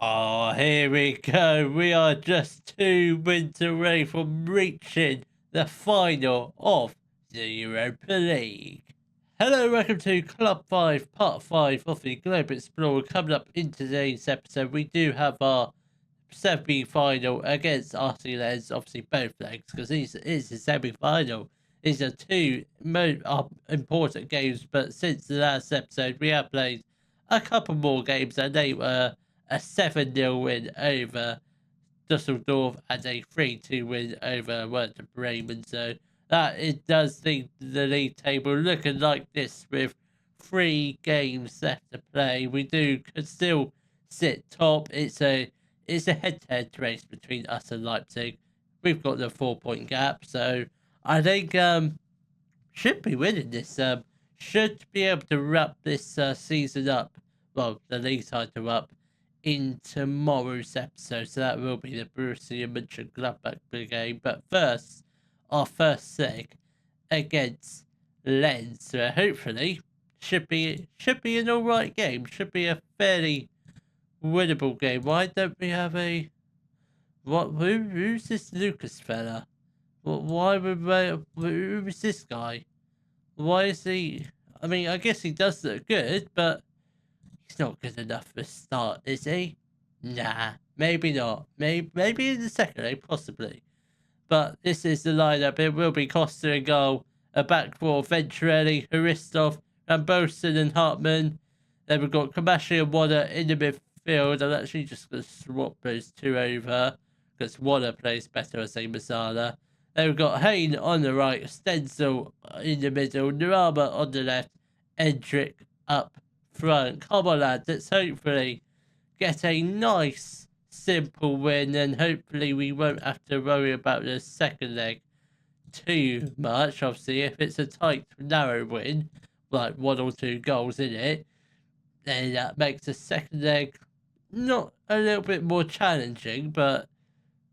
Oh, here we go. We are just 2 wins away from reaching the final of the Europa League. Hello, welcome to Club 5, Part 5 of the Globe Explorer. Coming up in today's episode, we do have our semi-final against RC obviously both legs, because it's a semi-final. These are two important games, but since the last episode, we have played a couple more games, and they were a 7-0 win over Dusseldorf and a 3-2 win over Werder Bremen. So that it does leave the league table looking like this with 3 games left to play. We could still sit top. It's a head-to-head race between us and Leipzig. We've got the 4-point gap, so I think should be winning this. Should be able to wrap this season up. Well, the league title up in tomorrow's episode. So that will be the Borussia Mönchengladbach game. But first, our first leg against Lens. So hopefully should be an alright game. Should be a fairly winnable game. Why don't we have a who's this Lucas fella? Who is this guy? Why is he? I mean, I guess he does look good, but he's not good enough for a start, is he? Nah, maybe not. Maybe in the second leg, possibly. But this is the lineup. It will be Costa in goal, a back four, Venturelli, Haristov, Rambosen and Hartmann. Then we've got Kamashi and Wada in the midfield. I'm actually just going to swap those two over, because Wada plays better as a Masala. Then we've got Hain on the right, Stenzel in the middle, Nurama on the left, Endrick up front. Come on, lads, let's hopefully get a nice, simple win, and hopefully we won't have to worry about the second leg too much. Obviously, if it's a tight, narrow win, like 1 or 2 goals in it, then that makes the second leg not a little bit more challenging, but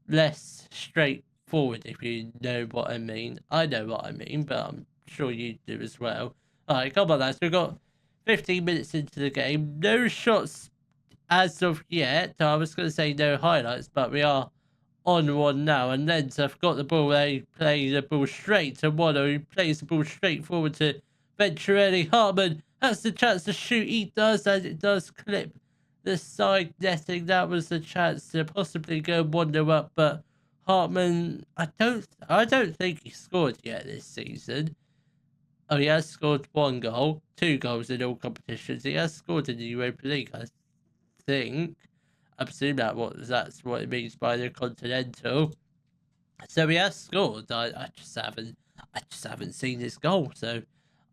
less straightforward, if you know what I mean. I know what I mean, but I'm sure you do as well. Alright, come on, lads. We've got 15 minutes into the game. No shots as of yet. I was going to say no highlights, but we are on one now. And then I've got the ball. They play the ball straight to Wano, who plays the ball straight forward to Venturelli. Hartmann has the chance to shoot. He does, and it does clip the side netting. That was the chance to possibly go 1-0 up, but Hartmann, I don't think he scored yet this season. Oh, he has scored 1 goal, 2 goals in all competitions. He has scored in the Europa League, I think. I presume that's what it means by the Continental. So he has scored. I just haven't seen his goal. So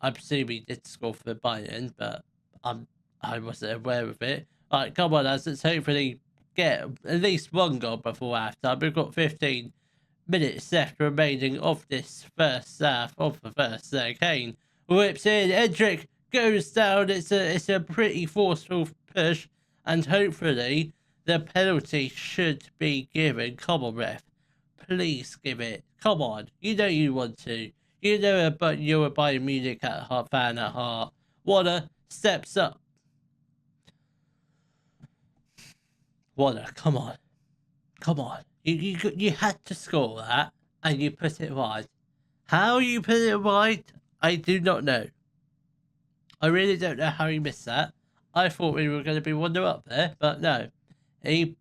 I presume he did score for Bayern, but I wasn't aware of it. Alright, come on, lads. Let's hopefully get at least 1 goal before halftime. We've got 15 minutes left remaining of this first half of the first leg. Kane whips in. Edric goes down. It's a pretty forceful push, and hopefully the penalty should be given. Come on, ref. Please give it. Come on. You know you want to. You know but you're a Bayern Munich fan at heart. Wada steps up. Wada, come on. Come on. You had to score that, and you put it wide. How you put it wide, I do not know. I really don't know how he missed that. I thought we were going to be 1-0 up there, but no. He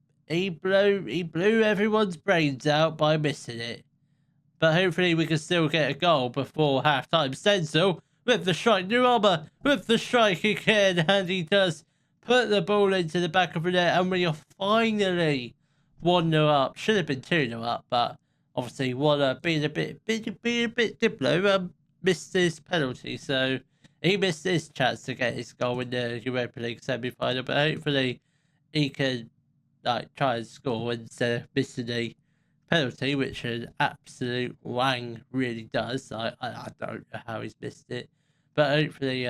blew everyone's brains out by missing it. But hopefully we can still get a goal before half-time. Stenzel with the strike. Nurama with the strike again, and he does put the ball into the back of the net, and we are finally 1-0 up. Should have been 2-0 up, but obviously being a bit Diplo missed his penalty, so he missed his chance to get his goal in the Europa League semi-final. But hopefully he can try and score instead of missing a penalty, which an absolute wang really does. I don't know how he's missed it, but hopefully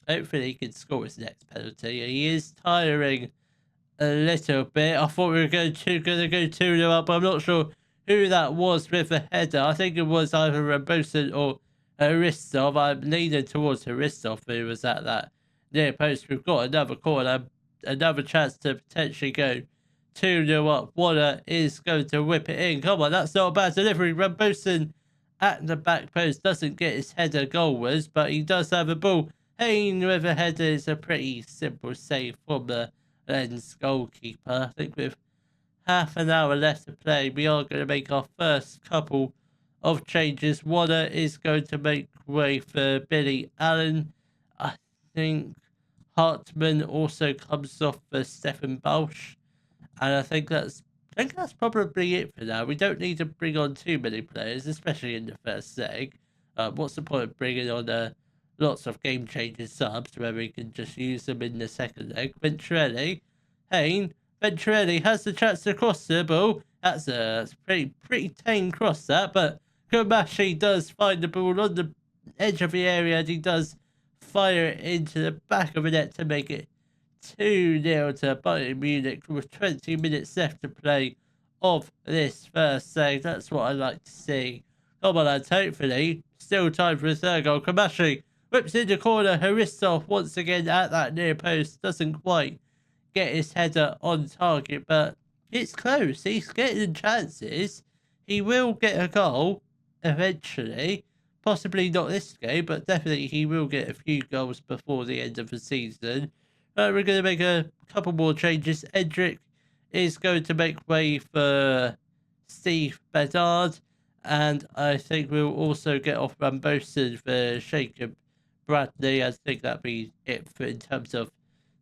he can score his next penalty. He is tiring a little bit. I thought we were going to go 2-0 up. I'm not sure who that was with the header. I think it was either Rambosen or Haristov. I'm leaning towards Haristov, who was at that near post. We've got another corner. another chance to potentially go 2-0 up. Waller is going to whip it in. Come on, that's not a bad delivery. Rambosen at the back post doesn't get his header goalwards, but he does have a ball. Hayne with a header is a pretty simple save from the Lens goalkeeper. I think with half an hour left to play, we are going to make our first couple of changes. Waller is going to make way for Billy Allen. I think Hartman also comes off for Stefan Balsch. And I think that's probably it for now. We don't need to bring on too many players, especially in the first leg. What's the point of bringing on lots of game-changing subs where we can just use them in the second leg? Venturelli, Hayne, Venturelli has the chance to cross the ball. That's a pretty tame cross, that, but Komashi does find the ball on the edge of the area, and he does fire it into the back of the net to make it 2-0 to Bayern Munich with 20 minutes left to play of this first leg. That's what I like to see. Come on, lads, hopefully. Still time for a third goal. Komashi whips in the corner. Haristov once again at that near post. Doesn't quite get his header on target, but it's close. He's getting chances. He will get a goal eventually. Possibly not this game, but definitely he will get a few goals before the end of the season. We're going to make a couple more changes. Edric is going to make way for Steve Bedard. And I think we'll also get off Rambosen for Jacob Bradley. I think that'll be it in terms of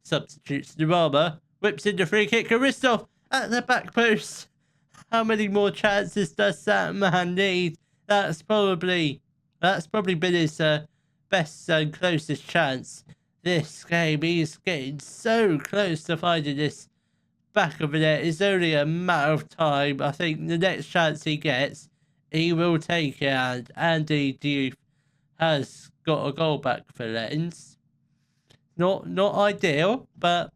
substitutes. Nurama whips in the free kick. Aristov at the back post. How many more chances does that man need? That's probably been his best and closest chance this game. He's getting so close to finding this back of the net. It's only a matter of time. I think the next chance he gets, he will take it. And Andy Diouf has got a goal back for Lens. Not ideal, but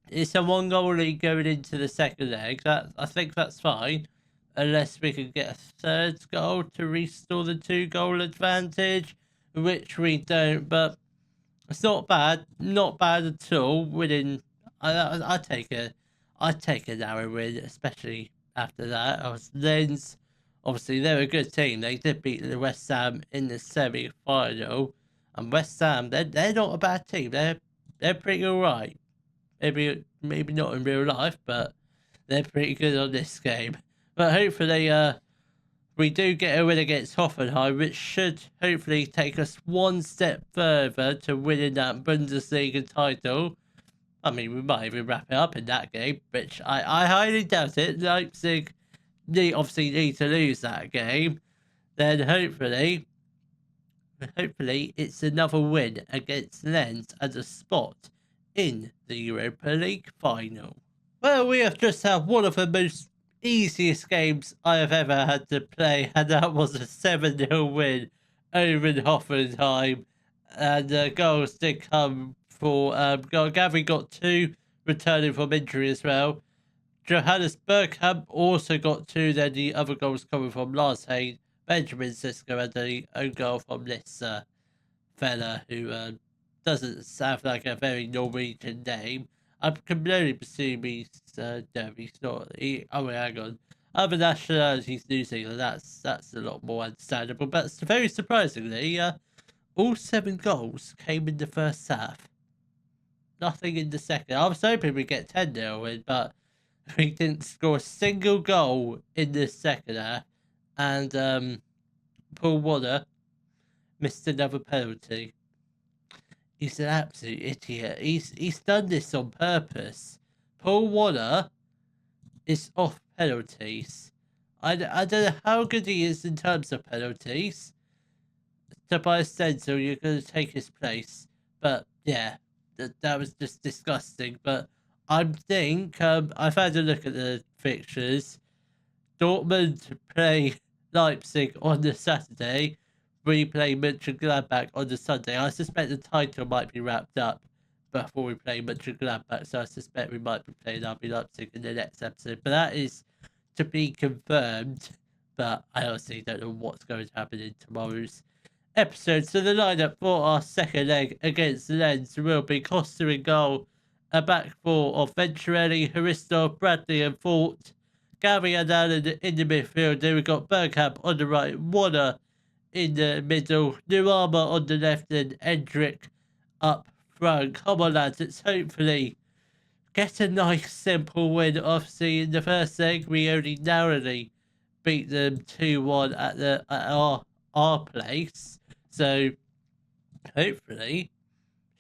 it's a one goal lead going into the second leg. I think that's fine, unless we can get a third goal to restore the 2-goal advantage, which we don't. But it's not bad at all. Winning, I take a narrow win, especially after that. Lens, obviously they're a good team. They did beat the West Ham in the semi-final, and West Ham they're not a bad team. They're pretty alright. Maybe not in real life, but they're pretty good on this game. But hopefully, we do get a win against Hoffenheim, which should hopefully take us one step further to winning that Bundesliga title. I mean, we might even wrap it up in that game, which I highly doubt it. Leipzig obviously need to lose that game. Then hopefully it's another win against Lens and a spot in the Europa League final. Well, we have just had one of the most easiest games I have ever had to play, and that was a 7-0 win over Hoffenheim. And goals did come for Gavin got 2, returning from injury as well. Johannes Bergkamp also got 2, then the other goals coming from Lars Hayne, Benjamin Sisko, and the own goal from this fella who doesn't sound like a very Norwegian name. I can only presume he's no, he's not. Hang on. Other nationalities, New Zealand, that's a lot more understandable. But very surprisingly, all 7 goals came in the first half. Nothing in the second. I was hoping we'd get 10-0 in, but we didn't score a single goal in the second half. And Paul Waller missed another penalty. He's an absolute idiot. He's done this on purpose. Paul Waller is off penalties. I don't know how good he is in terms of penalties. Tobias Stenzel, you're going to take his place. But yeah, that was just disgusting. But I think I've had a look at the fixtures. Dortmund play Leipzig on the Saturday. We play Mönchengladbach on the Sunday. I suspect the title might be wrapped up before we play Mönchengladbach, so I suspect we might be playing RB Leipzig in the next episode. But that is to be confirmed. But I honestly don't know what's going to happen in tomorrow's episode. So the lineup for our second leg against Lens will be Costa in goal, a back four of Venturelli, Haristo, Bradley, and Fort. Gary and Allen in the midfield. Then we've got Bergkamp on the right, Warner in the middle, Nuama on the left, and Hendrick up front. Come on, lads, let's hopefully get a nice simple win. Obviously, in the first leg, we only narrowly beat them 2-1 at our place. So hopefully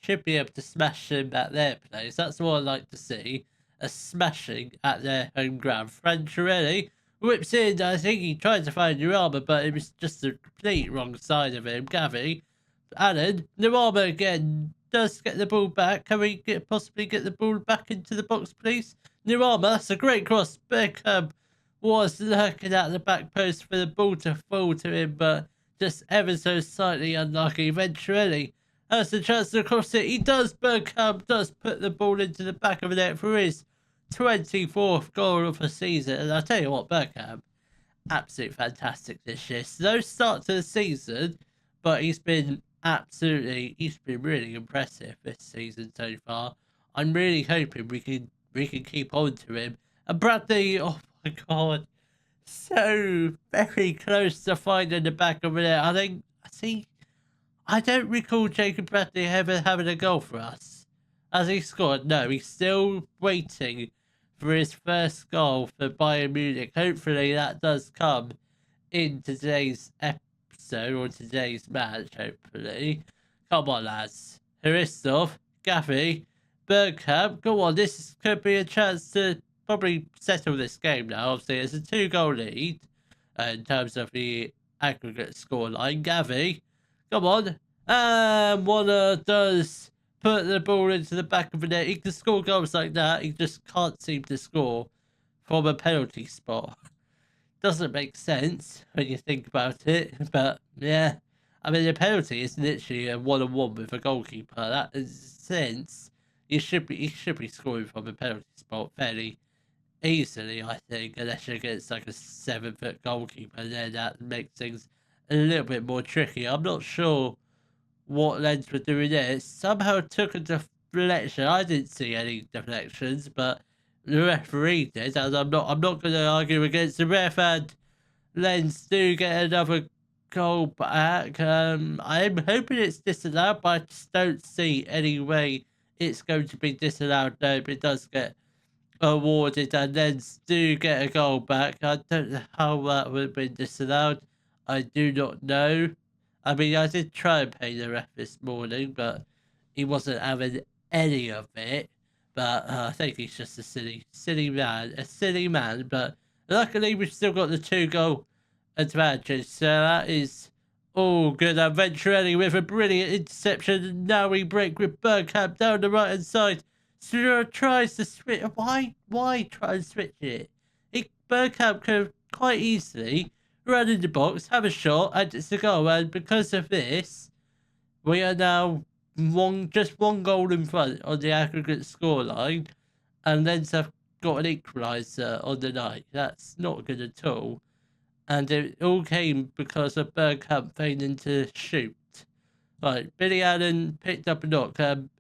should be able to smash them at their place. That's what I like to see. A smashing at their home ground. Franchiarelli whips in. I think he tried to find Nuama, but it was just the complete wrong side of him. Gavi, Allen, Nuama again does get the ball back. Can we possibly get the ball back into the box, please? Nuama, that's a great cross. Beckham was lurking at the back post for the ball to fall to him, but just ever so slightly unlucky. Venturelli has the chance to cross it. He does. Bergkamp does put the ball into the back of the net for his 24th goal of the season. And I'll tell you what, Bergkamp, absolutely fantastic this year. Slow start to the season, but he's been really impressive this season so far. I'm really hoping we can keep on to him. And Bradley, oh my god, so very close to finding the back of the net. I don't recall Jacob Bradley ever having a goal for us. Has he scored? No, he's still waiting for his first goal for Bayern Munich. Hopefully that does come in today's episode or today's match, hopefully. Come on, lads. Hristov, Gavi, Bergkamp. Go on, this could be a chance to probably settle this game now. Obviously, it's a 2-goal lead in terms of the aggregate scoreline. Gavi, come on. And Warner does put the ball into the back of the net. He can score goals like that. He just can't seem to score from a penalty spot. Doesn't make sense when you think about it. But yeah, I mean, the penalty is literally a 1-on-1 with a goalkeeper. That is sense. He should be scoring from a penalty spot fairly easily, I think, unless you're against like a 7-foot goalkeeper. Then that makes things a little bit more tricky. I'm not sure what Lens were doing there. It somehow took a deflection. I didn't see any deflections, but the referee did, and I'm not going to argue against the ref. And Lens do get another goal back. I'm hoping it's disallowed, but I just don't see any way it's going to be disallowed. No, but it does get awarded, and Lens do get a goal back. I don't know how that would have been disallowed. I do not know. I mean, I did try and pay the ref this morning, but he wasn't having any of it. But I think he's just a silly man. But luckily, we've still got the 2-goal advantage. So that is all good. And Venturelli with a brilliant interception. Now we break with Bergkamp down the right-hand side. So tries to switch. Why try and switch it? Bergkamp could quite easily run in the box, have a shot, and it's a goal. And because of this, we are now just one goal in front on the aggregate scoreline, and Lens have got an equaliser on the night. That's not good at all. And it all came because of Bergkamp failing to shoot. Right, Billy Allen picked up a knock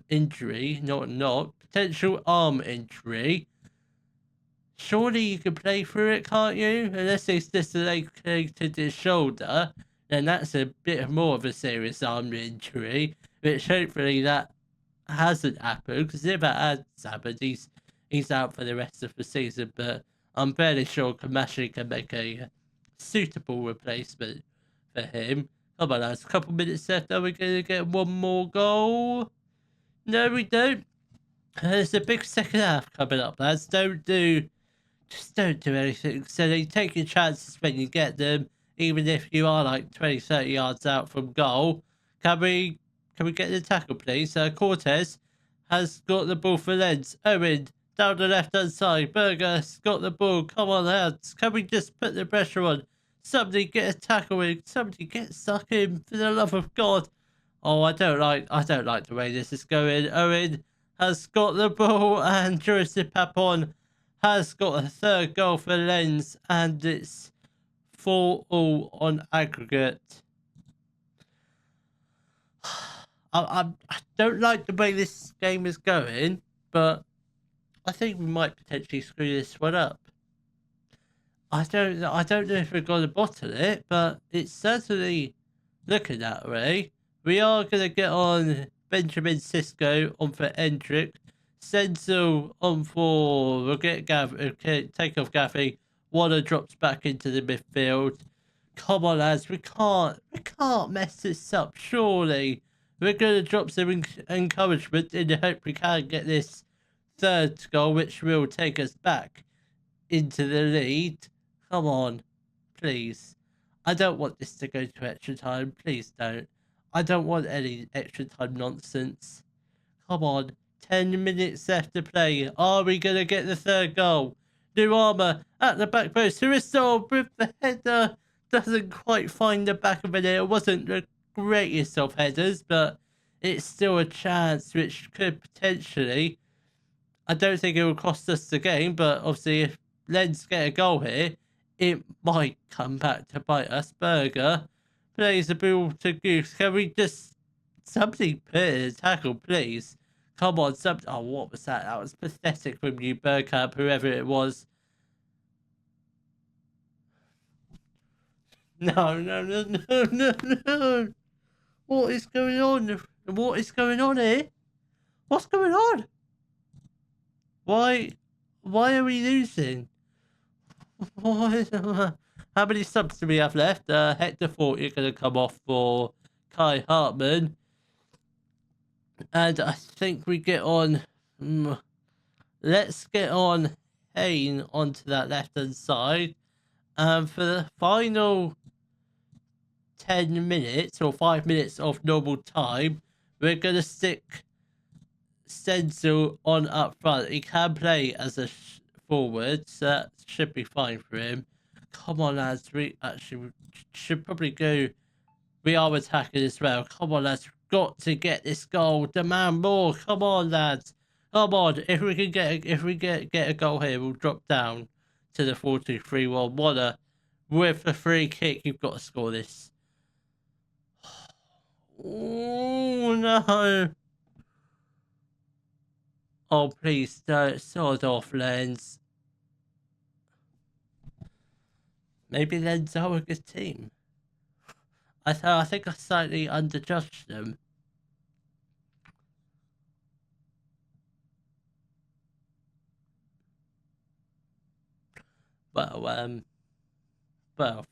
injury, not a knock, potential arm injury. Surely you can play through it, can't you? Unless he's dislocated his shoulder, then that's a bit more of a serious arm injury, which hopefully that hasn't happened, because if that has happened, he's out for the rest of the season. But I'm fairly sure Kamashi can make a suitable replacement for him. Come on, lads, a couple minutes left. Are we going to get one more goal? No, we don't. There's a big second half coming up, lads. Just don't do anything silly. Take your chances when you get them, even if you are like 20-30 yards out from goal. Can we get the tackle, please? Cortez has got the ball for Lens. Owen down the left-hand side. Berger's got the ball. Come on, lads. Can we just put the pressure on? Somebody get a tackle in. Somebody get stuck in, for the love of God. Oh, I don't like the way this is going. Owen has got the ball, and Jurisic Papon has got a 3rd goal for Lens, and it's 4-all on aggregate. I don't like the way this game is going, but I think we might potentially screw this one up. I don't know if we're going to bottle it, but it's certainly looking that way. We are going to get on Benjamin Sisko on for Endrick. Senzel on for, we'll get take off Gaffy. Warner drops back into the midfield. Come on, lads, we can't mess this up, surely. We're going to drop some encouragement in the hope we can get this third goal, which will take us back into the lead. Come on, please. I don't want this to go to extra time. Please don't. I don't want any extra time nonsense. Come on. 10 minutes left to play. Are we going to get the third goal? New Armour at the back post. Hurisol with the header. Doesn't quite find the back of it. It wasn't the greatest of headers, but it's still a chance which could potentially... I don't think it will cost us the game, but obviously if Lens get a goal here, it might come back to bite us. Berger plays the ball to Goose. Can we just... somebody put in a tackle, please? Come on, oh, what was that? That was pathetic from you, Bergkamp, whoever it was. No. What is going on? What is going on here? What's going on? Why are we losing? How many subs do we have left? Hector thought you're going to come off for Kai Hartman. And I think we get on... let's get on Hayne onto that left-hand side. And for the final 10 minutes or 5 minutes of normal time, we're going to stick Stenzel on up front. He can play as a forward, so that should be fine for him. Come on, lads. We actually should probably go... We are attacking as well. Come on, lads. We've got to get this goal. Demand more. Come on, lads. Come on. If we can get a goal here, we'll drop down to the 4-2-3-1. Warner with a free kick. You've got to score this. Oh, no. Oh, please don't. Sod off, Lens. Maybe Lens are a good team. I think I slightly underjudged them. Well,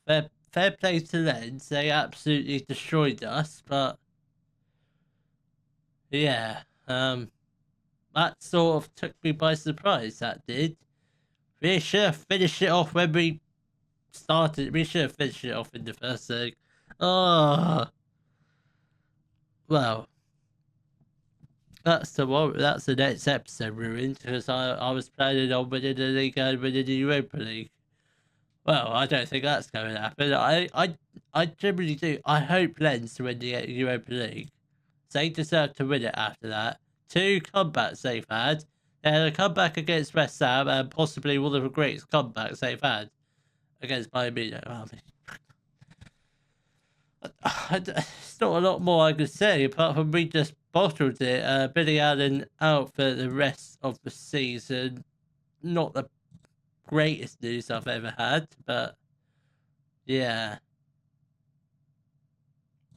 fair play to Lens. They absolutely destroyed us, but yeah, that sort of took me by surprise. That did. We should have finished it off when we started. We should have finished it off in the first leg. Oh, well, that's the next episode ruined, because I was planning on winning the league and winning the Europa League. Well, I don't think that's going to happen. I generally do. I hope Lens to win the Europa League. They deserve to win it after that. 2 comebacks they've had. They had a comeback against West Ham and possibly one of the greatest comebacks they've had against Bayern Munich. It's not a lot more I can say apart from we just bottled it. Billy Allen out for the rest of the season. Not the greatest news I've ever had, but yeah.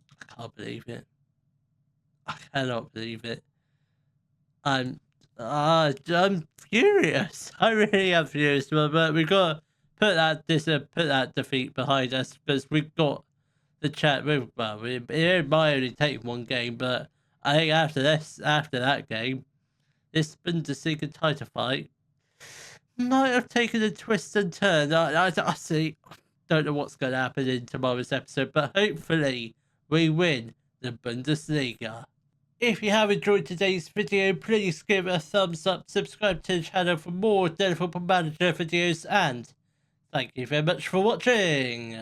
I can't believe it. I cannot believe it. I'm furious. I really am furious. But we've got to put that defeat behind us, because we've got the chat. It might only take one game, but I think after that game, this Bundesliga title fight might have taken a twist and turn. I see. Don't know what's going to happen in tomorrow's episode, but hopefully we win the Bundesliga. If you have enjoyed today's video, please give it a thumbs up, subscribe to the channel for more Football Manager videos, and thank you very much for watching.